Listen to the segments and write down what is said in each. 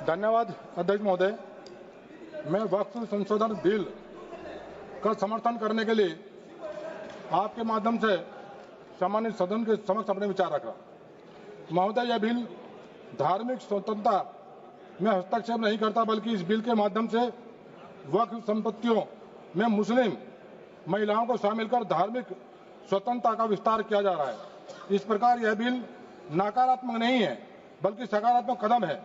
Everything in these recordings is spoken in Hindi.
धन्यवाद अध्यक्ष महोदय। मैं वक्फ संशोधन बिल का समर्थन करने के लिए आपके माध्यम से सम्मानित सदन के समक्ष अपने विचार रखा। महोदय, यह बिल धार्मिक स्वतंत्रता में हस्तक्षेप नहीं करता, बल्कि इस बिल के माध्यम से वक्फ संपत्तियों में मुस्लिम महिलाओं को शामिल कर धार्मिक स्वतंत्रता का विस्तार किया जा रहा है। इस प्रकार यह बिल नकारात्मक नहीं है, बल्कि सकारात्मक कदम है।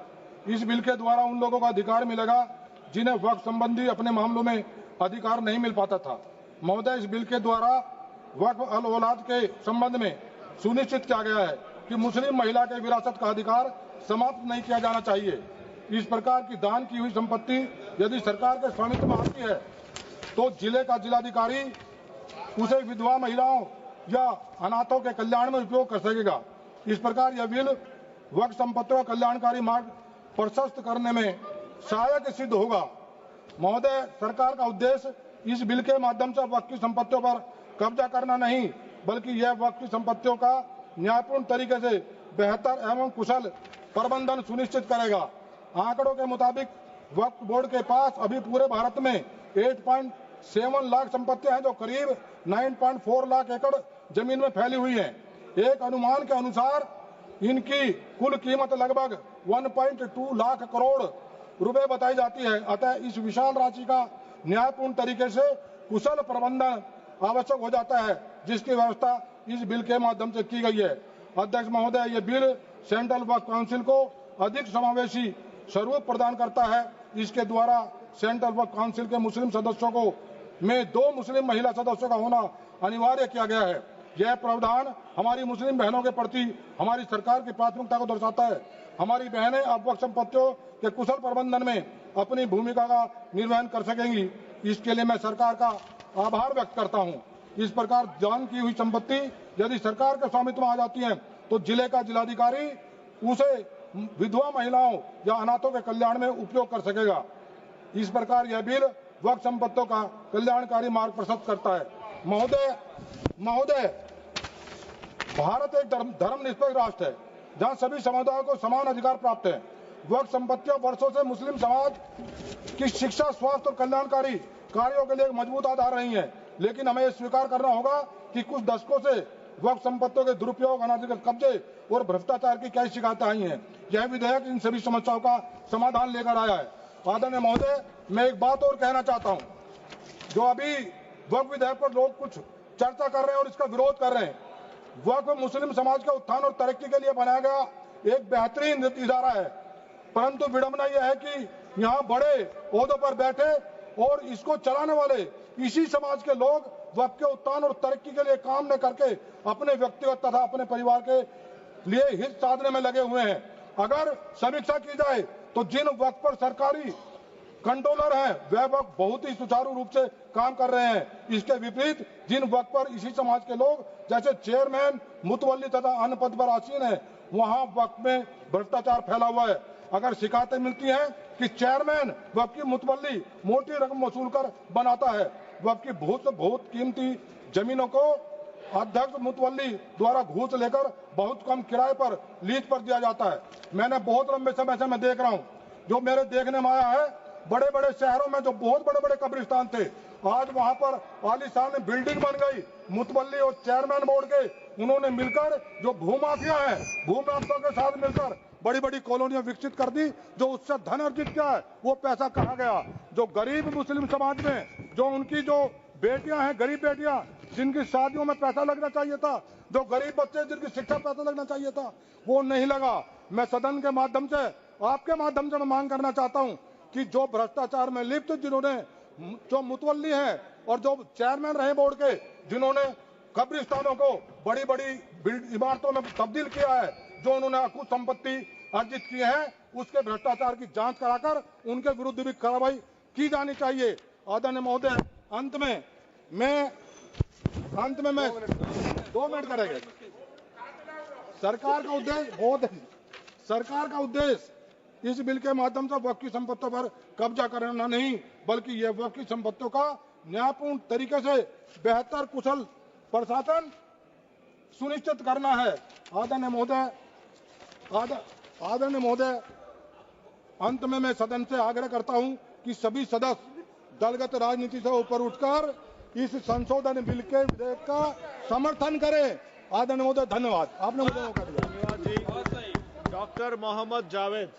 इस बिल के द्वारा उन लोगों को अधिकार मिलेगा जिन्हें वक्फ संबंधी अपने मामलों में अधिकार नहीं मिल पाता था। महोदय, इस बिल के द्वारा वक्फ अल औलाद के संबंध में सुनिश्चित किया गया है कि मुस्लिम महिला के विरासत का अधिकार समाप्त नहीं किया जाना चाहिए। इस प्रकार की दान की हुई संपत्ति यदि सरकार के स्वामित्व में आती है तो जिले का जिलाधिकारी उसे विधवा महिलाओं या अनाथों के कल्याण में उपयोग कर सकेगा। इस प्रकार यह बिल वक्फ संपत्तियों का कल्याणकारी मार्ग प्रशस्त करने में सहायक सिद्ध होगा। महोदय, सरकार का उद्देश्य इस बिल के माध्यम से वक्फ की संपत्तियों पर कब्जा करना नहीं, बल्कि यह वक्फ की संपत्तियों का न्यायपूर्ण तरीके से बेहतर एवं कुशल प्रबंधन सुनिश्चित करेगा। आंकड़ों के मुताबिक वक्फ बोर्ड के पास अभी पूरे भारत में 8.7 लाख संपत्तियां हैं, जो करीब 9.4 लाख एकड़ जमीन में फैली हुई हैं। एक अनुमान के अनुसार इनकी कुल कीमत लगभग 1.2 लाख करोड़ रुपए बताई जाती है। अतः इस विशाल राशि का न्यायपूर्ण तरीके से कुशल प्रबंधन आवश्यक हो जाता है, जिसकी व्यवस्था इस बिल के माध्यम से की गई है। अध्यक्ष महोदय, ये बिल सेंट्रल वक्फ काउंसिल को अधिक समावेशी स्वरूप प्रदान करता है। इसके द्वारा सेंट्रल वक्फ काउंसिल के मुस्लिम सदस्यों को में 2 मुस्लिम महिला सदस्यों का होना अनिवार्य किया गया है। यह प्रावधान हमारी मुस्लिम बहनों के प्रति हमारी सरकार की प्राथमिकता को दर्शाता है। हमारी बहनें अब वक्फ संपत्तियों के कुशल प्रबंधन में अपनी भूमिका का निर्वहन कर सकेंगी। इसके लिए मैं सरकार का आभार व्यक्त करता हूं। इस प्रकार दान की हुई संपत्ति यदि सरकार के स्वामित्व में आ जाती है तो जिले का जिलाधिकारी उसे विधवा महिलाओं या अनाथों के कल्याण में उपयोग कर सकेगा। इस प्रकार यह बिल वक्फ संपत्तियों का कल्याणकारी मार्ग प्रशस्त करता है। महोदय, भारत एक धर्मनिरपेक्ष राष्ट्र है जहां सभी समुदायों को समान अधिकार प्राप्त है। वक्फ संपत्तियां वर्षों से मुस्लिम समाज की शिक्षा, स्वास्थ्य और कल्याणकारी कार्यों के लिए एक मजबूत आधार रही है। लेकिन हमें यह स्वीकार करना होगा कि कुछ दशकों से वक्फ संपत्तियों के दुरुपयोग, अनाधिकृत कब्जे और भ्रष्टाचार की कई शिकायतें आई हैं। यह विधेयक इन सभी समस्याओं का समाधान लेकर आया है। आदरणीय महोदय, मैं एक बात और कहना चाहता हूं। जो अभी वक्फ विधेयक पर लोग कुछ चर्चा कर रहे हैं और इसका विरोध कर रहे हैं, वक्फ मुस्लिम समाज के उत्थान और तरक्की के लिए बनाया गया एक बेहतरीन इदारा है, परंतु विडंबना यह है कि यहाँ बड़े ओहदों पर बैठे और इसको चलाने वाले इसी समाज के लोग वक्फ के उत्थान और तरक्की के लिए काम न करके अपने व्यक्तिगत तथा अपने परिवार के लिए हित साधने में लगे हुए हैं। अगर समीक्षा की जाए तो जिन वक्फ पर सरकारी कंट्रोलर हैं वह वक्फ बहुत ही सुचारू रूप से काम कर रहे हैं। इसके विपरीत जिन वक्फ पर इसी समाज के लोग जैसे चेयरमैन, मुतवल्ली तथा अन्य पद पर आसीन है, वहां वक्फ में भ्रष्टाचार फैला हुआ है। अगर शिकायतें मिलती हैं कि चेयरमैन वक्फ की मुतवल्ली मोटी रकम वसूल कर बनाता है, वक्फ की बहुत कीमती जमीनों को अध्यक्ष मुतवल्ली द्वारा घूस लेकर बहुत कम किराए पर लीज पर दिया जाता है। मैंने बहुत लंबे समय से मैं देख रहा हूं, जो मेरे देखने में आया है, बड़े बड़े शहरों में जो बहुत बड़े बड़े कब्रिस्तान थे, आज वहां पर आलीशान बिल्डिंग बन गई। मुतवल्ली और चेयरमैन बोर्ड के उन्होंने मिलकर जो भूमाफिया है, भूमाफिया के साथ मिलकर बड़ी बड़ी कॉलोनियां विकसित कर दी। जो उससे धन अर्जित किया है वो पैसा कहाँ गया? जो गरीब मुस्लिम समाज में जो उनकी जो बेटियां हैं, गरीब बेटियां जिनकी शादियों में पैसा लगना चाहिए था, जो गरीब बच्चे जिनकी शिक्षा पैसा लगना चाहिए था, वो नहीं लगा। मैं सदन के माध्यम से, आपके माध्यम से मैं मांग करना चाहता हूं कि जो भ्रष्टाचार में लिप्त जिन्होंने, जो मुतवल्ली हैं और जो चेयरमैन रहे बोर्ड के, जिन्होंने कब्रिस्तानों को बड़ी बड़ी इमारतों में तब्दील किया है, जो उन्होंने अकुत संपत्ति अर्जित की है, उसके भ्रष्टाचार की जांच कराकर उनके विरुद्ध भी कार्रवाई की जानी चाहिए। आदरणीय महोदय, अंत में मैं 2 मिनट करेंगे। सरकार का उद्देश्य इस बिल के माध्यम से वक्फ की संपत्तियों पर कब्जा करना नहीं, बल्कि यह वक्फ की संपत्तियों का न्यायपूर्ण तरीके से बेहतर कुशल प्रशासन सुनिश्चित करना है। आदरणीय महोदय, अंत में मैं सदन से आग्रह करता हूं कि सभी सदस्य दलगत राजनीति से ऊपर उठकर इस संशोधन बिल के विधेयक का समर्थन करें। आदरणीय महोदय, धन्यवाद, आपने मुझे मौका दिया। धन्यवाद जी। डॉक्टर मोहम्मद जावेद।